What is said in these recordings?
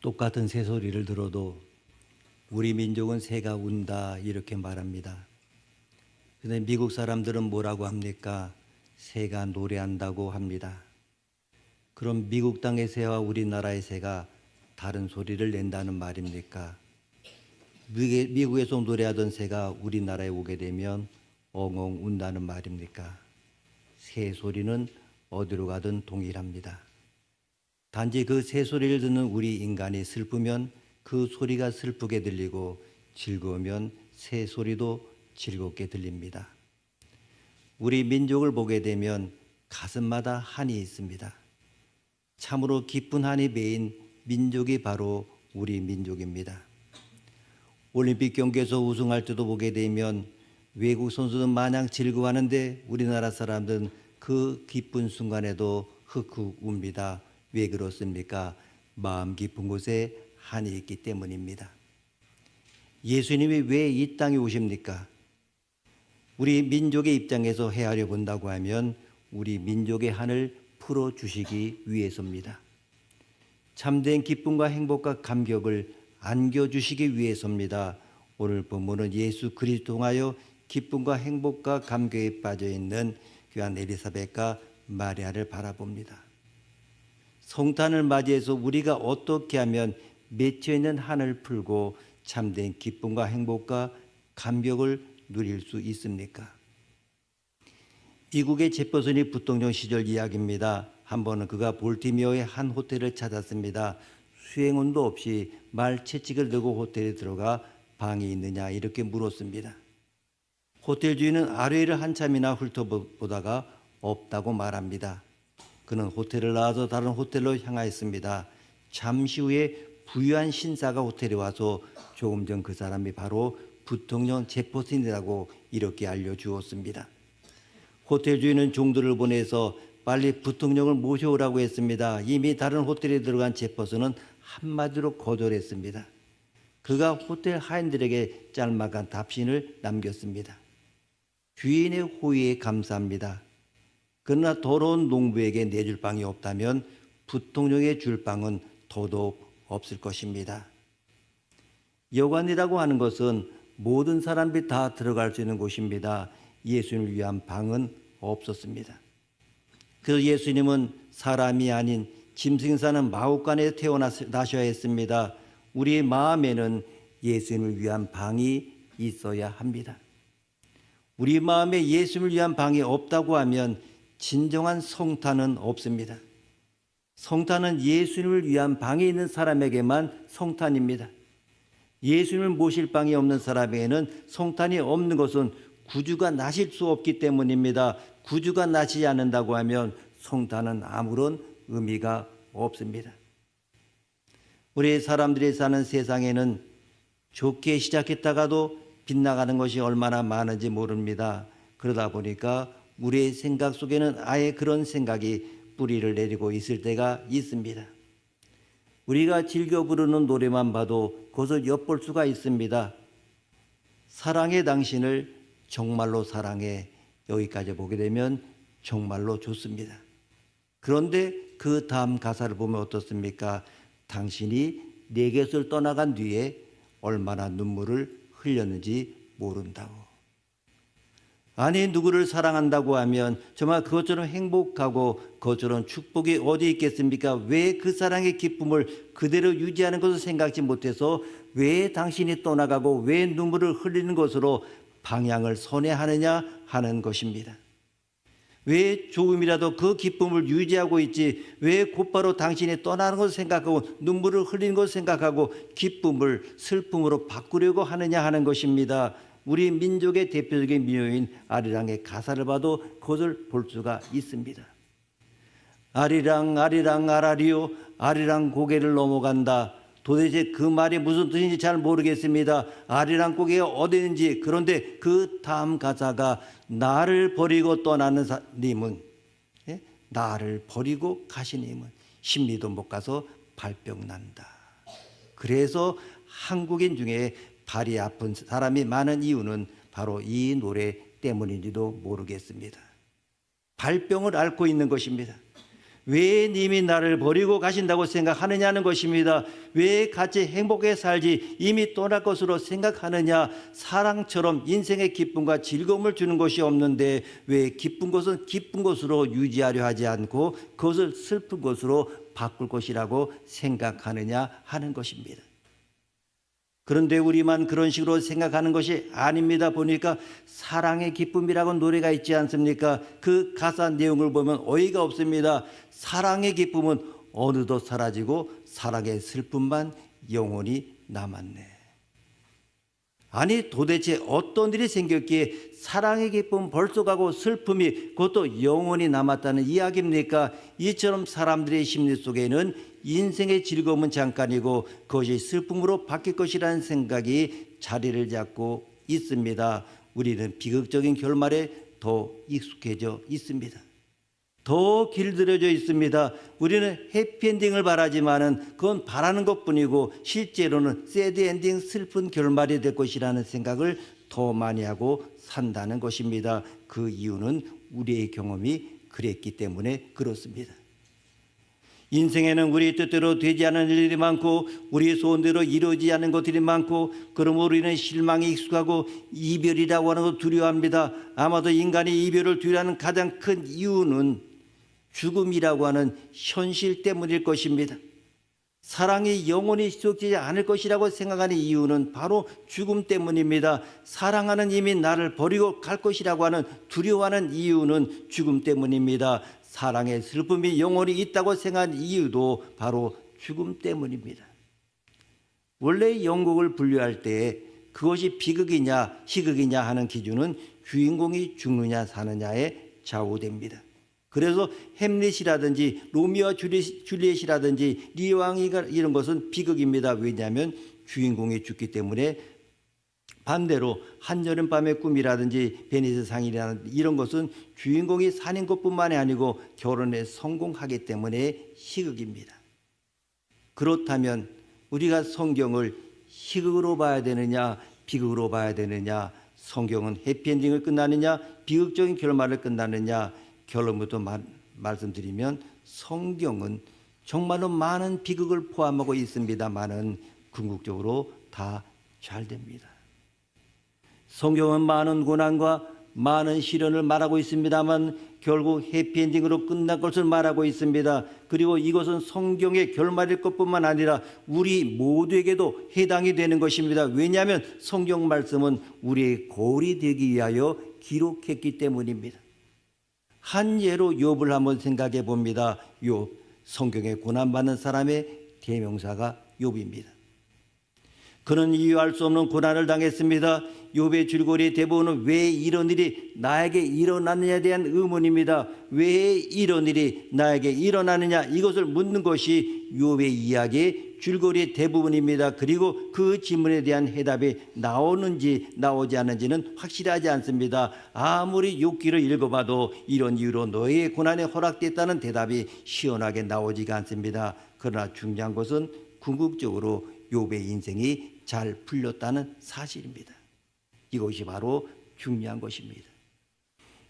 똑같은 새소리를 들어도 우리 민족은 새가 운다 이렇게 말합니다. 그런데 미국 사람들은 뭐라고 합니까? 새가 노래한다고 합니다. 그럼 미국 땅의 새와 우리나라의 새가 다른 소리를 낸다는 말입니까? 미국에서 노래하던 새가 우리나라에 오게 되면 엉엉 운다는 말입니까? 새 소리는 어디로 가든 동일합니다. 단지 그 새 소리를 듣는 우리 인간이 슬프면 그 소리가 슬프게 들리고 즐거우면 새 소리도 즐겁게 들립니다. 우리 민족을 보게 되면 가슴마다 한이 있습니다. 참으로 기쁜 한이 메인 민족이 바로 우리 민족입니다. 올림픽 경기에서 우승할 때도 보게 되면 외국 선수들은 마냥 즐거워하는데 우리나라 사람들은 그 기쁜 순간에도 흑흑 웁니다. 왜 그렇습니까? 마음 깊은 곳에 한이 있기 때문입니다. 예수님이 왜 이 땅에 오십니까? 우리 민족의 입장에서 헤아려 본다고 하면 우리 민족의 한을 풀어주시기 위해서입니다. 참된 기쁨과 행복과 감격을 안겨주시기 위해서입니다. 오늘 본문은 예수 그리스도 통하여 기쁨과 행복과 감격에 빠져있는 귀한 엘리사벳과 마리아를 바라봅니다. 성탄을 맞이해서 우리가 어떻게 하면 맺혀있는 한을 풀고 참된 기쁨과 행복과 감격을 누릴 수 있습니까? 미국의 제퍼슨이 부통령 시절 이야기입니다. 한 번은 그가 볼티미어의 한 호텔을 찾았습니다. 수행원도 없이 말 채찍을 들고 호텔에 들어가 방이 있느냐 이렇게 물었습니다. 호텔 주인은 아래를 한참이나 훑어보다가 없다고 말합니다. 그는 호텔을 나와서 다른 호텔로 향하였습니다. 잠시 후에 부유한 신사가 호텔에 와서 조금 전 그 사람이 바로 부통령 제퍼슨이라고 이렇게 알려주었습니다. 호텔 주인은 종들을 보내서 빨리 부통령을 모셔오라고 했습니다. 이미 다른 호텔에 들어간 제퍼슨은 한마디로 거절했습니다. 그가 호텔 하인들에게 짤막한 답신을 남겼습니다. 주인의 호의에 감사합니다. 그러나 더러운 농부에게 내줄 빵이 없다면 부통령에 줄 빵은 더더욱 없을 것입니다. 여관이라고 하는 것은 모든 사람들이 다 들어갈 수 있는 곳입니다. 예수님을 위한 방은 없었습니다. 그래서 예수님은 사람이 아닌 짐승 사는 마구간에 태어나셔야 했습니다. 우리의 마음에는 예수님을 위한 방이 있어야 합니다. 우리 마음에 예수님을 위한 방이 없다고 하면 진정한 성탄은 없습니다. 성탄은 예수님을 위한 방이 있는 사람에게만 성탄입니다. 예수님을 모실 방이 없는 사람에게는 성탄이 없는 것은 구주가 나실 수 없기 때문입니다. 구주가 나시지 않는다고 하면 성탄은 아무런 의미가 없습니다. 우리 사람들이 사는 세상에는 좋게 시작했다가도 빗나가는 것이 얼마나 많은지 모릅니다. 그러다 보니까 우리의 생각 속에는 아예 그런 생각이 뿌리를 내리고 있을 때가 있습니다. 우리가 즐겨 부르는 노래만 봐도 그것을 엿볼 수가 있습니다. 사랑해 당신을 정말로 사랑해 여기까지 보게 되면 정말로 좋습니다. 그런데 그 다음 가사를 보면 어떻습니까? 당신이 내 곁을 떠나간 뒤에 얼마나 눈물을 흘렸는지 모른다고. 아니 누구를 사랑한다고 하면 정말 그것처럼 행복하고 그것처럼 축복이 어디 있겠습니까? 왜 그 사랑의 기쁨을 그대로 유지하는 것을 생각지 못해서 왜 당신이 떠나가고 왜 눈물을 흘리는 것으로 방향을 선회하느냐 하는 것입니다. 왜 조금이라도 그 기쁨을 유지하고 있지 왜 곧바로 당신이 떠나는 것을 생각하고 눈물을 흘리는 것을 생각하고 기쁨을 슬픔으로 바꾸려고 하느냐 하는 것입니다. 우리 민족의 대표적인 민요인 아리랑의 가사를 봐도 그것을 볼 수가 있습니다. 아리랑 아리랑 아라리요 아리랑 고개를 넘어간다. 도대체 그 말이 무슨 뜻인지 잘 모르겠습니다. 아리랑 고개가 어디 있는지. 그런데 그 다음 가사가 나를 버리고 떠나는 님은 나를 버리고 가신 님은 심리도 못 가서 발병 난다. 그래서 한국인 중에 발이 아픈 사람이 많은 이유는 바로 이 노래 때문인지도 모르겠습니다. 발병을 앓고 있는 것입니다. 왜 님이 나를 버리고 가신다고 생각하느냐는 것입니다. 왜 같이 행복하게 살지 이미 떠날 것으로 생각하느냐. 사랑처럼 인생의 기쁨과 즐거움을 주는 것이 없는데 왜 기쁜 것은 기쁜 것으로 유지하려 하지 않고 그것을 슬픈 것으로 바꿀 것이라고 생각하느냐 하는 것입니다. 그런데 우리만 그런 식으로 생각하는 것이 아닙니다. 보니까 사랑의 기쁨이라고 노래가 있지 않습니까? 그 가사 내용을 보면 어이가 없습니다. 사랑의 기쁨은 어느덧 사라지고 사랑의 슬픔만 영원히 남았네. 아니 도대체 어떤 일이 생겼기에 사랑의 기쁨 벌써 가고 슬픔이 그것도 영원히 남았다는 이야기입니까? 이처럼 사람들의 심리 속에는 인생의 즐거움은 잠깐이고 그것이 슬픔으로 바뀔 것이라는 생각이 자리를 잡고 있습니다. 우리는 비극적인 결말에 더 익숙해져 있습니다. 더 길들여져 있습니다. 우리는 해피엔딩을 바라지만은 그건 바라는 것뿐이고 실제로는 새드엔딩 슬픈 결말이 될 것이라는 생각을 더 많이 하고 산다는 것입니다. 그 이유는 우리의 경험이 그랬기 때문에 그렇습니다. 인생에는 우리 뜻대로 되지 않은 일들이 많고 우리 소원대로 이루어지지 않은 것들이 많고 그러므로 우리는 실망에 익숙하고 이별이라고 하는 것을 두려워합니다. 아마도 인간이 이별을 두려워하는 가장 큰 이유는 죽음이라고 하는 현실 때문일 것입니다. 사랑이 영원히 지속되지 않을 것이라고 생각하는 이유는 바로 죽음 때문입니다. 사랑하는 이미 나를 버리고 갈 것이라고 하는 두려워하는 이유는 죽음 때문입니다. 사랑의 슬픔이 영원히 있다고 생각한 이유도 바로 죽음 때문입니다. 원래 연극을 분류할 때 그것이 비극이냐 희극이냐 하는 기준은 주인공이 죽느냐 사느냐에 좌우됩니다. 그래서 햄릿이라든지 로미오와 줄리엣이라든지 리왕이가 이런 것은 비극입니다. 왜냐하면 주인공이 죽기 때문에. 반대로 한여름밤의 꿈이라든지 베니스 상이라든지 이런 것은 주인공이 사는 것뿐만이 아니고 결혼에 성공하기 때문에 희극입니다. 그렇다면 우리가 성경을 희극으로 봐야 되느냐 비극으로 봐야 되느냐, 성경은 해피엔딩을 끝나느냐 비극적인 결말을 끝나느냐, 결론부터 말씀드리면 성경은 정말로 많은 비극을 포함하고 있습니다만은 궁극적으로 다 잘 됩니다. 성경은 많은 고난과 많은 시련을 말하고 있습니다만 결국 해피엔딩으로 끝날 것을 말하고 있습니다. 그리고 이것은 성경의 결말일 것뿐만 아니라 우리 모두에게도 해당이 되는 것입니다. 왜냐하면 성경 말씀은 우리의 거울이 되기 위하여 기록했기 때문입니다. 한 예로 욥을 한번 생각해 봅니다. 욥, 성경에 고난받는 사람의 대명사가 욥입니다. 그는 이유할 수 없는 고난을 당했습니다. 욥의 줄거리 대부분은 왜 이런 일이 나에게 일어났느냐에 대한 의문입니다. 왜 이런 일이 나에게 일어나느냐, 이것을 묻는 것이 욥의 이야기의 줄거리의 대부분입니다. 그리고 그 질문에 대한 해답이 나오는지 나오지 않는지는 확실하지 않습니다. 아무리 욥기를 읽어봐도 이런 이유로 너의 고난에 허락됐다는 대답이 시원하게 나오지가 않습니다. 그러나 중요한 것은 궁극적으로 욥의 인생이 잘 풀렸다는 사실입니다. 이것이 바로 중요한 것입니다.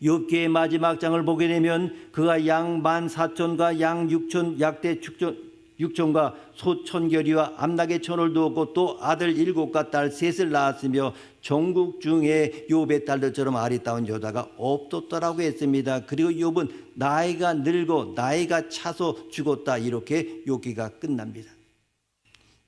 욥기의 마지막 장을 보게 되면 그가 양 14,000과 양 6,000 약대 6,000과 소 1,000결이와 암낙의 1,000을 두었고 또 아들 7과 딸 3을 낳았으며 전국 중에 욥의 딸들처럼 아리따운 여자가 없었더라고 했습니다. 그리고 욥은 나이가 늙어 나이가 차서 죽었다, 이렇게 욥기가 끝납니다.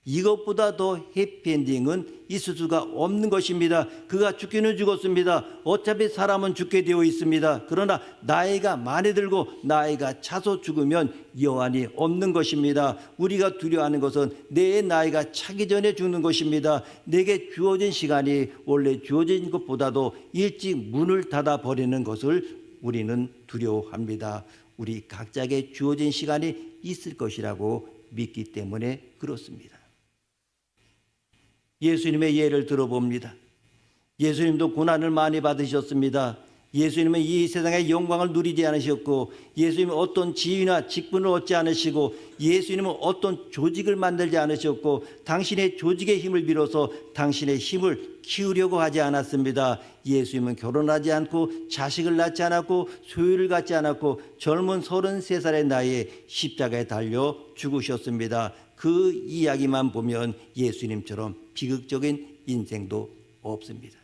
이것보다 더 해피엔딩은 있을 수가 없는 것입니다. 그가 죽기는 죽었습니다. 어차피 사람은 죽게 되어 있습니다. 그러나 나이가 많이 들고 나이가 차서 죽으면 여한이 없는 것입니다. 우리가 두려워하는 것은 내 나이가 차기 전에 죽는 것입니다. 내게 주어진 시간이 원래 주어진 것보다도 일찍 문을 닫아버리는 것을 우리는 두려워합니다. 우리 각자에게 주어진 시간이 있을 것이라고 믿기 때문에 그렇습니다. 예수님의 예를 들어봅니다. 예수님도 고난을 많이 받으셨습니다. 예수님은 이 세상의 영광을 누리지 않으셨고, 예수님은 어떤 지위나 직분을 얻지 않으시고, 예수님은 어떤 조직을 만들지 않으셨고, 당신의 조직의 힘을 빌어서 당신의 힘을 키우려고 하지 않았습니다. 예수님은 결혼하지 않고 자식을 낳지 않았고 소유를 갖지 않았고 젊은 33살의 나이에 십자가에 달려 죽으셨습니다. 그 이야기만 보면 예수님처럼 비극적인 인생도 없습니다.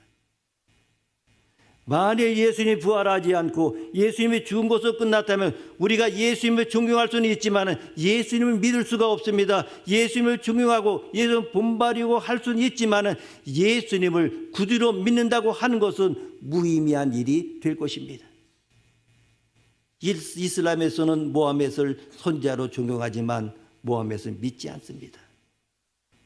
만일 예수님이 부활하지 않고 예수님이 죽은 것으로 끝났다면 우리가 예수님을 존경할 수는 있지만 예수님을 믿을 수가 없습니다. 예수님을 존경하고 예수님을 본받으려고 할 수는 있지만 예수님을 구주로 믿는다고 하는 것은 무의미한 일이 될 것입니다. 이슬람에서는 모하멧을 선지자로 존경하지만 모하멧을 믿지 않습니다.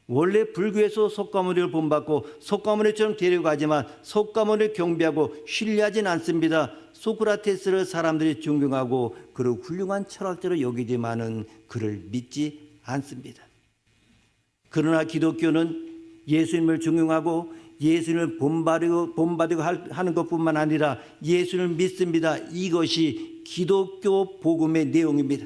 원래 불교에서 석가모니를 본받고 석가모니처럼 데려가지만 석가모니를 경배하고 신뢰하진 않습니다. 소크라테스를 사람들이 존경하고 그를 훌륭한 철학자로 여기지만은 그를 믿지 않습니다. 그러나 기독교는 예수님을 존경하고 예수님을 본받으고 하는 것뿐만 아니라 예수님을 믿습니다. 이것이 기독교 복음의 내용입니다.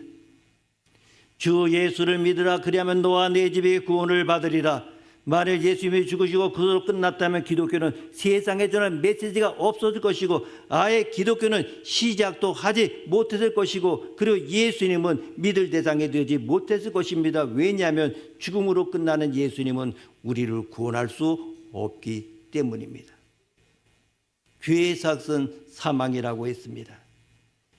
주 예수를 믿으라. 그리하면 너와 내 집이 구원을 받으리라. 만일 예수님이 죽으시고 그것으로 끝났다면 기독교는 세상에 전할 메시지가 없어질 것이고 아예 기독교는 시작도 하지 못했을 것이고 그리고 예수님은 믿을 대상이 되지 못했을 것입니다. 왜냐하면 죽음으로 끝나는 예수님은 우리를 구원할 수 없기 때문입니다. 죄의 삭은 사망이라고 했습니다.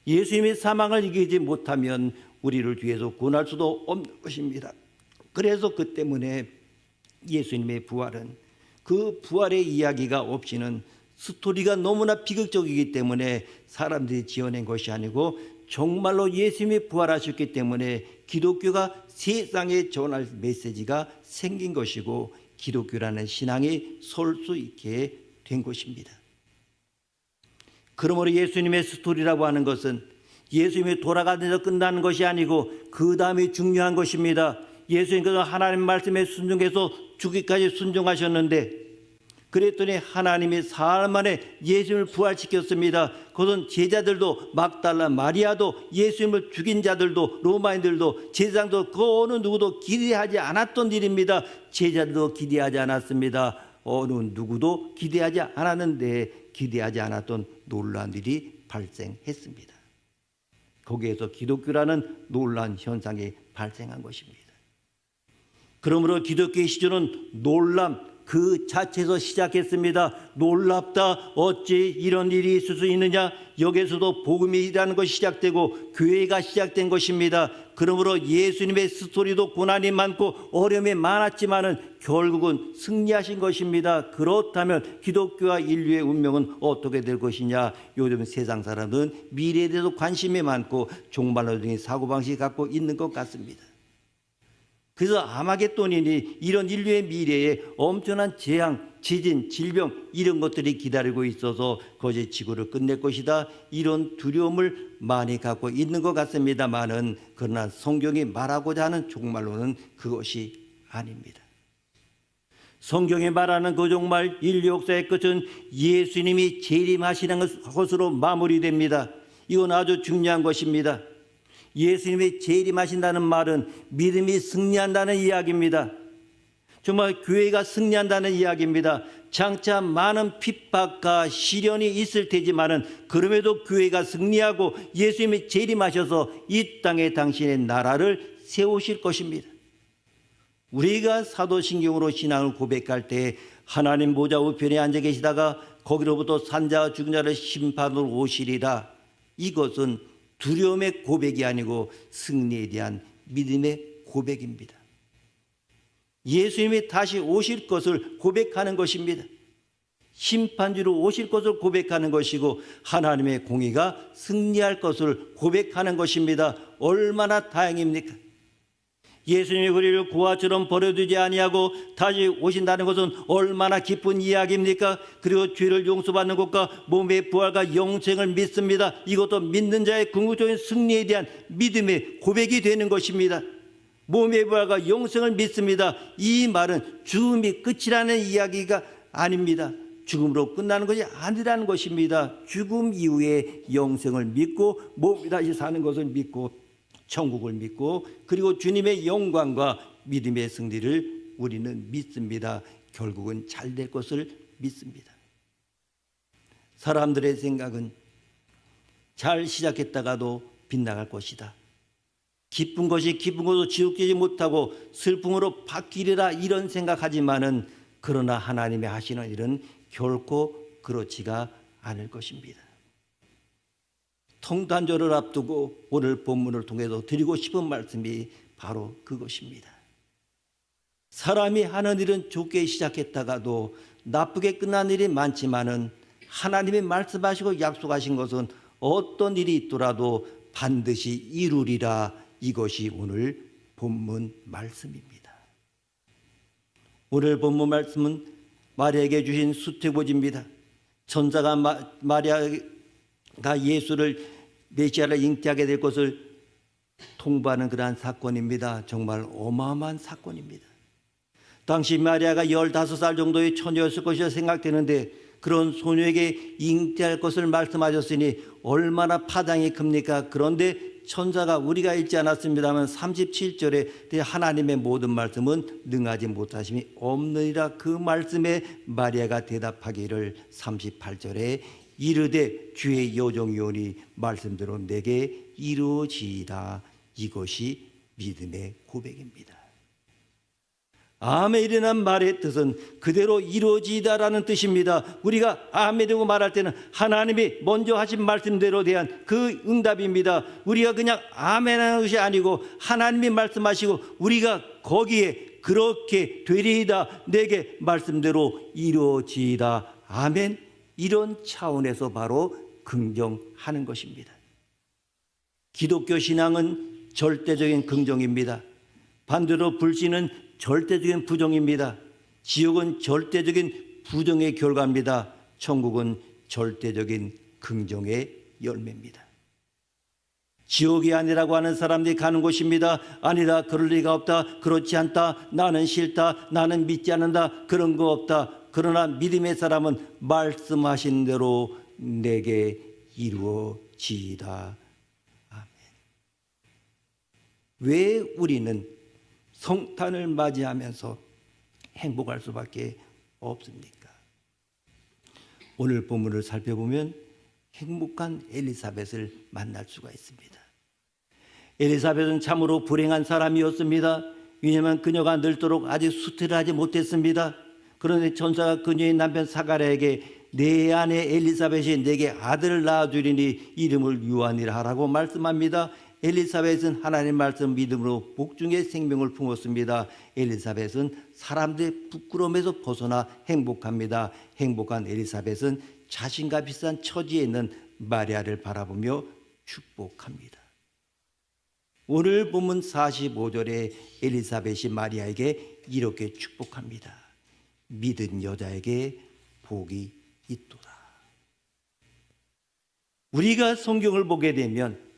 예수님이 사망을 이기지 못하면 우리를 뒤에서 구원할 수도 없는 것입니다. 그래서 그 때문에 예수님의 부활은 그 부활의 이야기가 없이는 스토리가 너무나 비극적이기 때문에 사람들이 지어낸 것이 아니고 정말로 예수님이 부활하셨기 때문에 기독교가 세상에 전할 메시지가 생긴 것이고 기독교라는 신앙이 설 수 있게 된 것입니다. 그러므로 예수님의 스토리라고 하는 것은 예수님이 돌아가면서 끝나는 것이 아니고 그 다음이 중요한 것입니다. 예수님께서 하나님 말씀에 순종해서 죽기까지 순종하셨는데 그랬더니 하나님이 사흘 만에 예수님을 부활시켰습니다. 그것은 제자들도 막달라 마리아도 예수님을 죽인 자들도 로마인들도 제사장도 그 어느 누구도 기대하지 않았던 일입니다. 제자들도 기대하지 않았습니다. 어느 누구도 기대하지 않았는데 기대하지 않았던 놀라운 일이 발생했습니다. 거기에서 기독교라는 놀라운 현상이 발생한 것입니다. 그러므로 기독교의 시조는 놀람 그 자체에서 시작했습니다. 놀랍다. 어찌 이런 일이 있을 수 있느냐. 여기에서도 복음이라는 것이 시작되고 교회가 시작된 것입니다. 그러므로 예수님의 스토리도 고난이 많고 어려움이 많았지만은 결국은 승리하신 것입니다. 그렇다면 기독교와 인류의 운명은 어떻게 될 것이냐. 요즘 세상 사람들은 미래에 대해서 관심이 많고 종말론적인 사고방식을 갖고 있는 것 같습니다. 그래서 아마겟돈이니 이런 인류의 미래에 엄청난 재앙, 지진, 질병 이런 것들이 기다리고 있어서 그것이 지구를 끝낼 것이다. 이런 두려움을 많이 갖고 있는 것 같습니다만은 그러나 성경이 말하고자 하는 종말론은 그것이 아닙니다. 성경이 말하는 그 종말 인류 역사의 끝은 예수님이 재림하시는 것으로 마무리됩니다. 이건 아주 중요한 것입니다. 예수님이 재림하신다는 말은 믿음이 승리한다는 이야기입니다. 정말 교회가 승리한다는 이야기입니다. 장차 많은 핍박과 시련이 있을 테지만은 그럼에도 교회가 승리하고 예수님이 재림하셔서 이 땅에 당신의 나라를 세우실 것입니다. 우리가 사도신경으로 신앙을 고백할 때 하나님 보좌 우편에 앉아 계시다가 거기로부터 산자와 죽은 자를 심판으로 오시리라. 이것은 두려움의 고백이 아니고 승리에 대한 믿음의 고백입니다. 예수님이 다시 오실 것을 고백하는 것입니다. 심판주로 오실 것을 고백하는 것이고 하나님의 공의가 승리할 것을 고백하는 것입니다. 얼마나 다행입니까? 예수님이 우리를 고아처럼 버려두지 아니하고 다시 오신다는 것은 얼마나 기쁜 이야기입니까? 그리고 죄를 용서받는 것과 몸의 부활과 영생을 믿습니다. 이것도 믿는 자의 궁극적인 승리에 대한 믿음의 고백이 되는 것입니다. 몸의 부활과 영생을 믿습니다. 이 말은 죽음이 끝이라는 이야기가 아닙니다. 죽음으로 끝나는 것이 아니라는 것입니다. 죽음 이후에 영생을 믿고 몸이 다시 사는 것을 믿고 천국을 믿고 그리고 주님의 영광과 믿음의 승리를 우리는 믿습니다. 결국은 잘 될 것을 믿습니다. 사람들의 생각은 잘 시작했다가도 빗나갈 것이다. 기쁜 것이 기쁜 것도 지속되지 못하고 슬픔으로 바뀌리라 이런 생각하지만은 그러나 하나님이 하시는 일은 결코 그렇지가 않을 것입니다. 성탄절을 앞두고 오늘 본문을 통해서 드리고 싶은 말씀이 바로 그것입니다. 사람이 하는 일은 좋게 시작했다가도 나쁘게 끝난 일이 많지만은 하나님이 말씀하시고 약속하신 것은 어떤 일이 있더라도 반드시 이루리라. 이것이 오늘 본문 말씀입니다. 오늘 본문 말씀은 마리아에게 주신 수태고지입니다. 천사가 마리아가 예수를 메시아를 잉태하게 될 것을 통보하는 그러한 사건입니다. 정말 어마어마한 사건입니다. 당시 마리아가 15살 정도의 처녀였을 것이라 생각되는데 그런 소녀에게 잉태할 것을 말씀하셨으니 얼마나 파장이 큽니까? 그런데 천사가 우리가 읽지 않았습니다만 37절에 하나님의 모든 말씀은 능하지 못하심이 없느니라 그 말씀에 마리아가 대답하기를 38절에 이르되 주의 여종이오니 말씀대로 내게 이루어지이다. 이것이 믿음의 고백입니다. 아멘이라는 말의 뜻은 그대로 이루어지다라는 뜻입니다. 우리가 아멘이라고 말할 때는 하나님이 먼저 하신 말씀대로 대한 그 응답입니다. 우리가 그냥 아멘하는 것이 아니고 하나님이 말씀하시고 우리가 거기에 그렇게 되리이다. 내게 말씀대로 이루어지이다. 아멘. 이런 차원에서 바로 긍정하는 것입니다. 기독교 신앙은 절대적인 긍정입니다. 반대로 불신은 절대적인 부정입니다. 지옥은 절대적인 부정의 결과입니다. 천국은 절대적인 긍정의 열매입니다. 지옥이 아니라고 하는 사람들이 가는 곳입니다. 아니다, 그럴 리가 없다, 그렇지 않다, 나는 싫다, 나는 믿지 않는다, 그런 거 없다. 그러나 믿음의 사람은 말씀하신 대로 내게 이루어지이다. 아멘. 왜 우리는 성탄을 맞이하면서 행복할 수밖에 없습니까? 오늘 본문을 살펴보면 행복한 엘리사벳을 만날 수가 있습니다. 엘리사벳은 참으로 불행한 사람이었습니다. 왜냐하면 그녀가 늙도록 아직 수태를 하지 못했습니다. 그런데 천사가 그녀의 남편 사가랴에게 내 아내 엘리사벳이 내게 아들을 낳아주리니 이름을 요한이라 하라고 말씀합니다. 엘리사벳은 하나님 말씀 믿음으로 복중의 생명을 품었습니다. 엘리사벳은 사람들의 부끄러움에서 벗어나 행복합니다. 행복한 엘리사벳은 자신과 비슷한 처지에 있는 마리아를 바라보며 축복합니다. 오늘 본문 45절에 엘리사벳이 마리아에게 이렇게 축복합니다. 믿은 여자에게 복이 있도다. 우리가 성경을 보게 되면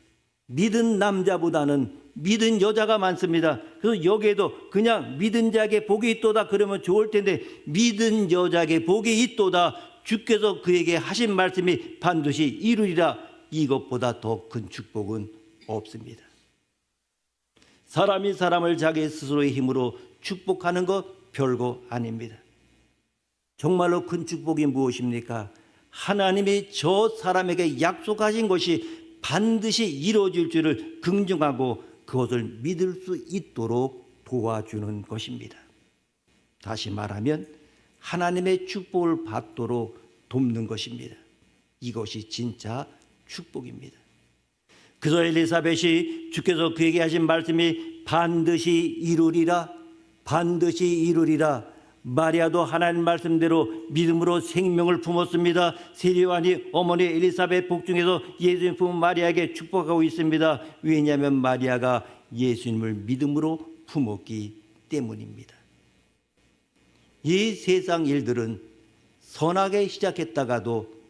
믿은 남자보다는 믿은 여자가 많습니다. 그래서 여기에도 그냥 믿은 자에게 복이 있도다 그러면 좋을 텐데 믿은 여자에게 복이 있도다. 주께서 그에게 하신 말씀이 반드시 이루리라. 이것보다 더 큰 축복은 없습니다. 사람이 사람을 자기 스스로의 힘으로 축복하는 것 별거 아닙니다. 정말로 큰 축복이 무엇입니까? 하나님이 저 사람에게 약속하신 것이 반드시 이루어질 줄을 긍정하고 그것을 믿을 수 있도록 도와주는 것입니다. 다시 말하면 하나님의 축복을 받도록 돕는 것입니다. 이것이 진짜 축복입니다. 그래서 엘리사벳이 주께서 그에게 하신 말씀이 반드시 이루리라, 반드시 이루리라. 마리아도 하나님 말씀대로 믿음으로 생명을 품었습니다. 세례요한이 어머니 엘리사벳 복중에서 예수님 품은 마리아에게 축복하고 있습니다. 왜냐하면 마리아가 예수님을 믿음으로 품었기 때문입니다. 이 세상 일들은 선하게 시작했다가도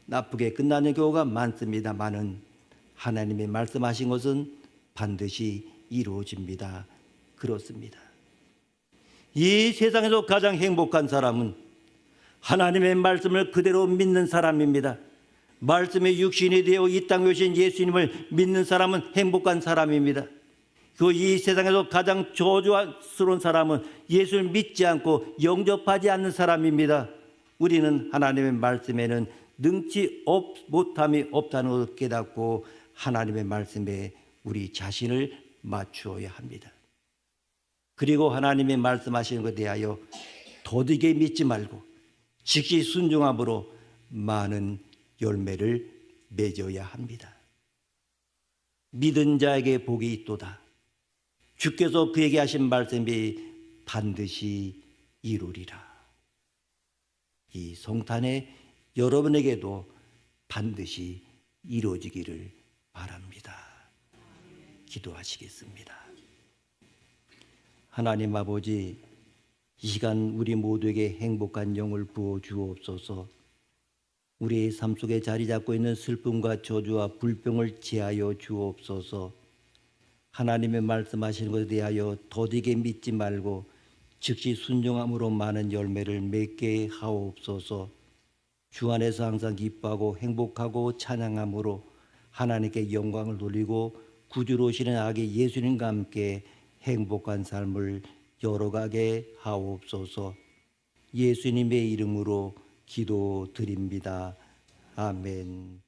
나쁘게 끝나는 경우가 많습니다만은 하나님이 말씀하신 것은 반드시 이루어집니다. 그렇습니다. 이 세상에서 가장 행복한 사람은 하나님의 말씀을 그대로 믿는 사람입니다. 말씀의 육신이 되어 이 땅에 오신 예수님을 믿는 사람은 행복한 사람입니다. 그 이 세상에서 가장 저주스러운 사람은 예수를 믿지 않고 영접하지 않는 사람입니다. 우리는 하나님의 말씀에는 능치 못함이 없다는 것을 깨닫고 하나님의 말씀에 우리 자신을 맞추어야 합니다. 그리고 하나님의 말씀하시는 것에 대하여 도둑에 믿지 말고 즉시 순종함으로 많은 열매를 맺어야 합니다. 믿은 자에게 복이 있도다. 주께서 그에게 하신 말씀이 반드시 이루리라. 이 성탄에 여러분에게도 반드시 이루어지기를 바랍니다. 기도하시겠습니다. 하나님 아버지, 이 시간 우리 모두에게 행복한 영을 부어 주옵소서. 우리의 삶 속에 자리 잡고 있는 슬픔과 저주와 불평을 제하여 주옵소서. 하나님의 말씀하시는 것에 대하여 더디게 믿지 말고 즉시 순종함으로 많은 열매를 맺게 하옵소서. 주 안에서 항상 기뻐하고 행복하고 찬양함으로 하나님께 영광을 돌리고 구주로 오시는 아기 예수님과 함께 행복한 삶을 열어가게 하옵소서. 예수님의 이름으로 기도드립니다. 아멘.